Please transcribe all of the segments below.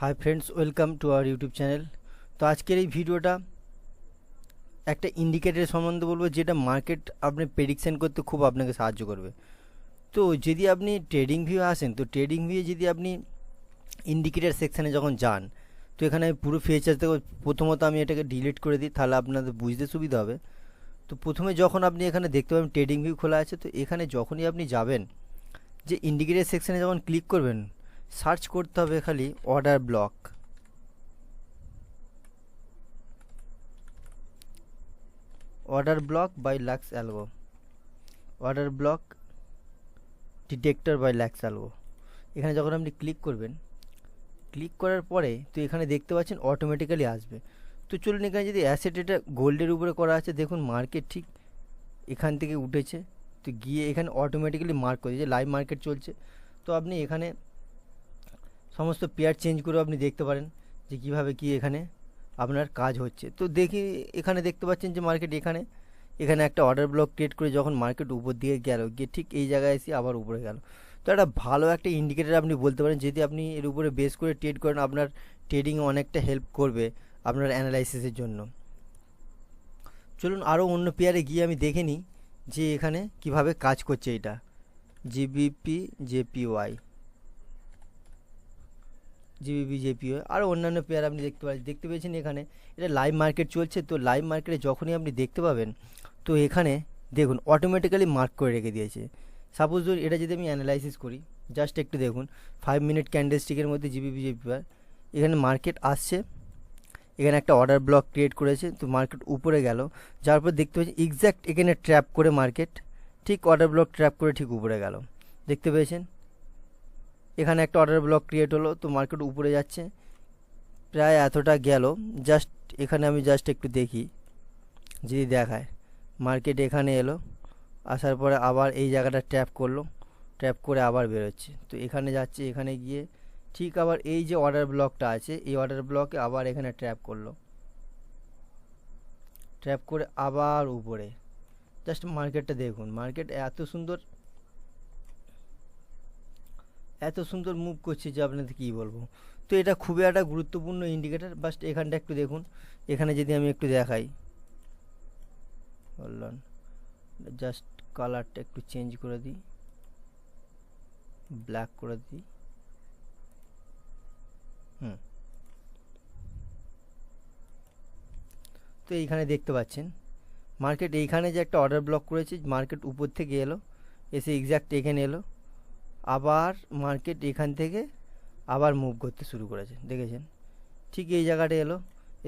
Hi friends, welcome to our YouTube channel. তো আজকের এই ভিডিওটা একটা ইন্ডিকেটর সম্বন্ধে বলবো, যেটা মার্কেট আপনি প্রেডিকশন করতে খুব আপনাকে সাহায্য করবে। তো যদি আপনি ট্রেডিং ভিউ আসেন, তো ট্রেডিং ভিউ যদি আপনি ইন্ডিকেটর সেকশানে যখন যান, তো এখানে আমি পুরো ফিচার্স দেখো। প্রথমত আমি এটাকে ডিলিট করে দিই, তাহলে আপনাদের বুঝতে সুবিধা হবে। তো প্রথমে যখন আপনি এখানে দেখতে পাবেন ট্রেডিং ভিউ খোলা আছে, তো এখানে যখনই আপনি যাবেন, যে ইন্ডিকেটর সেকশানে যখন ক্লিক করবেন, সার্চ করতে হবে খালি order block. Order block by Lux Algo, order block detector by Lux Algo. এখানে যখন আপনি ক্লিক করবেন, ক্লিক করার পরে তো এখানে দেখতে পাচ্ছেন অটোমেটিক্যালি আসবে। তো চলুন, এখানে যদি অ্যাসেট, এটা গোল্ডের উপরে করা আছে, দেখুন মার্কেট ঠিক এখান থেকে উঠেছে, তো গিয়ে এখানে অটোমেটিক্যালি মার্ক করে যে লাইভ মার্কেট চলছে। তো আপনি এখানে সমস্ত পেয়ার চেঞ্জ করে আপনি দেখতে পারেন যে কীভাবে কি এখানে আপনার কাজ হচ্ছে। তো দেখি এখানে দেখতে পাচ্ছেন যে মার্কেট এখানে এখানে একটা অর্ডার ব্লক ক্রিয়েট করে যখন মার্কেট উপর দিকে গেল, গিয়ে ঠিক এই জায়গায় এসে আবার উপরে গেল। তো একটা ভালো একটা ইন্ডিকেটর আপনি বলতে পারেন, যদি আপনি এর উপরে বেস করে ট্রেড করেন, আপনার ট্রেডিংয়ে অনেকটা হেল্প করবে আপনার অ্যানালাইসিসের জন্য। চলুন আরও অন্য পেয়ারে গিয়ে আমি দেখে নিই যে এখানে কিভাবে কাজ করছে এটা। জিবিপি জেপিওয়াই, জিবিপি জেপিওয়াই আরও অন্যান্য পেয়ার আপনি দেখতে পেয়েছেন এখানে এটা লাইভ মার্কেট চলছে। তো লাইভ মার্কেটে যখনই আপনি দেখতে পাবেন, তো এখানে দেখুন অটোমেটিক্যালি মার্ক করে রেখে দিয়েছে। সাপোজ ধরুন এটা যদি আমি অ্যানালাইসিস করি, জাস্ট একটু দেখুন 5 মিনিট ক্যান্ডেলস্টিকের মধ্যে জিবিপি জেপিওয়াই এখানে মার্কেট আসছে, এখানে একটা অর্ডার ব্লক ক্রিয়েট করেছে, তো মার্কেট উপরে গেল, যার পর দেখতে পাচ্ছি এক্স্যাক্ট এখানে ট্র্যাপ করে মার্কেট ঠিক অর্ডার ব্লক ট্র্যাপ করে ঠিক উপরে গেল। দেখতে পেয়েছেন এখানে একটা অর্ডার ব্লক ক্রিয়েট হলো, তো মার্কেট উপরে যাচ্ছে, প্রায় এতটা গেল। জাস্ট এখানে আমি জাস্ট একটু দেখি, যদি দেখায় মার্কেট এখানে এলো, আসার পরে আবার এই জায়গাটা ট্যাপ করলো, ট্যাপ করে আবার বেরোচ্ছে। তো এখানে যাচ্ছে, এখানে গিয়ে ঠিক আবার এই যে অর্ডার ব্লকটা আছে, এই অর্ডার ব্লকে আবার এখানে ট্র্যাপ করলো, ট্র্যাপ করে আবার উপরে। জাস্ট মার্কেটটা দেখুন, মার্কেট এত সুন্দর মুভ করছে যে আপনাদের কী বলবো। তো এটা খুবই একটা গুরুত্বপূর্ণ ইন্ডিকেটার। বাস্ট এখানটা একটু দেখুন, এখানে যদি আমি একটু দেখাই, বললাম জাস্ট কালারটা একটু চেঞ্জ করে দিই, ব্ল্যাক করে দিই। তো এইখানে দেখতে পাচ্ছেন মার্কেট এইখানে যে একটা অর্ডার ব্লক করেছে, মার্কেট উপর থেকে এলো, এসে এক্স্যাক্ট এখানে এলো, আবার মার্কেট এখান থেকে আবার মুভ করতে শুরু করেছে, দেখেছেন ঠিক এই জায়গাটা এলো,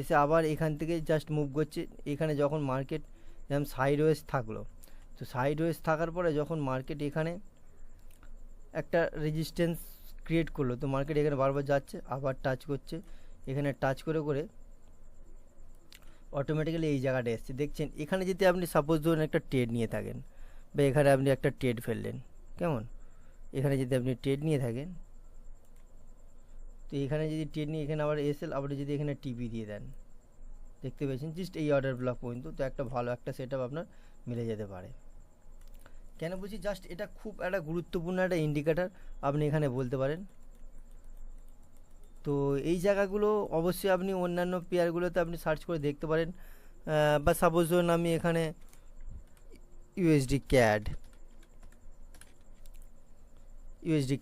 এসে আবার এখান থেকে জাস্ট মুভ করছে। এখানে যখন মার্কেট যেমন সাইড ওয়েজ থাকলো, তো সাইড ওয়েজ থাকার পরে যখন মার্কেট এখানে একটা রেজিস্ট্যান্স ক্রিয়েট করলো, তো মার্কেট এখানে বারবার যাচ্ছে, আবার টাচ করছে, এখানে টাচ করে করে অটোমেটিক্যালি এই জায়গাটা এসছে। দেখছেন এখানে যদি আপনি সাপোজ ধরুন একটা ট্রেড নিয়ে থাকেন, বা এখানে আপনি একটা ট্রেড ফেললেন, কেমন এখানে যদি আপনি ট্রেড নিয়ে থাকেন, তো এখানে যদি ট্রেড নিয়ে এখানে আবার এসএল, আবার যদি এখানে টিপি দিয়ে দেন, দেখতে পেয়েছেন জাস্ট এই অর্ডার ব্লক পর্যন্ত। তো একটা ভালো একটা সেট আপ আপনার মিলে যেতে পারে। কেন বলছি, জাস্ট এটা খুব একটা গুরুত্বপূর্ণ একটা ইন্ডিকেটার আপনি এখানে বলতে পারেন। তো এই জায়গাগুলো অবশ্যই আপনি অন্যান্য পেয়ারগুলোতে আপনি সার্চ করে দেখতে পারেন। বা সাপোজ ধরুন আমি এখানে ইউএসডি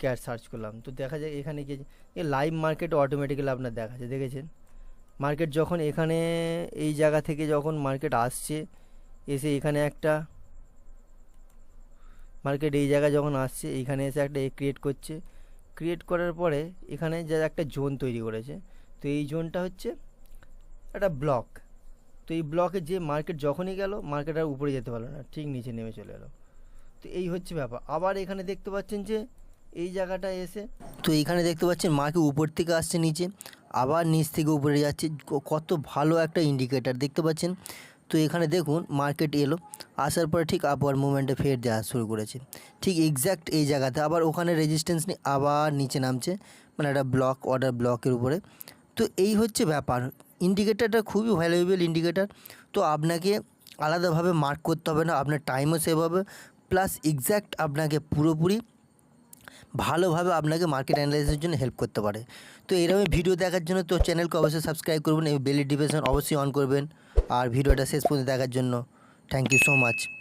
ক্যাড সার্চ করলাম, তো দেখা যায় এখানে গিয়ে লাইভ মার্কেট অটোমেটিক্যালি আপনার দেখাচ্ছে, দেখেছেন মার্কেট যখন এখানে এই জায়গা থেকে যখন মার্কেট আসছে, এসে এখানে একটা মার্কেট এই জায়গায় যখন আসছে, এইখানে এসে একটা ক্রিয়েট করছে, ক্রিয়েট করার পরে এখানে যা একটা জোন তৈরি করেছে, তো এই জোনটা হচ্ছে একটা ব্লক। তো এই ব্লকে যে মার্কেট যখনই গেল, মার্কেট আর উপরে যেতে পারলো না, ঠিক নিচে নেমে চলে এলো। তো এই হচ্ছে ব্যাপার। আবার এখানে দেখতে পাচ্ছেন যে এই জায়গাটা এসে, তো এইখানে দেখতে পাচ্ছেন মার্কেট উপর থেকে আসছে নিচে, আবার নিচ থেকে উপরে যাচ্ছে। কত ভালো একটা ইন্ডিকেটার দেখতে পাচ্ছেন। তো এখানে দেখুন মার্কেট এলো, আসার পরে ঠিক আপওয়ার্ড মুভমেন্টে ফের দেওয়া শুরু করেছে, ঠিক এক্স্যাক্ট এই জায়গাতে আবার ওখানে রেজিস্ট্যান্স নিয়ে আবার নিচে নামছে, মানে একটা ব্লক, অর্ডার ব্লকের উপরে। তো এই হচ্ছে ব্যাপার। ইন্ডিকেটারটা খুবই ভ্যালুয়েবল ইন্ডিকেটার। তো আপনাকে আলাদাভাবে মার্ক করতে হবে না, আপনার টাইমও সেভ হবে, প্লাস এক্স্যাক্ট আপনাকে পুরোপুরি ভালোভাবে আপনাকে মার্কেট অ্যানালাইসিসের জন্য হেল্প করতে পারে। তো এরকম ভিডিও দেখার জন্য তো চ্যানেলকে অবশ্যই সাবস্ক্রাইব করবেন এবং বেল নোটিফিকেশন অবশ্যই অন করবেন। আর ভিডিওটা শেষ পর্যন্ত দেখার জন্য থ্যাংক ইউ সো মাচ।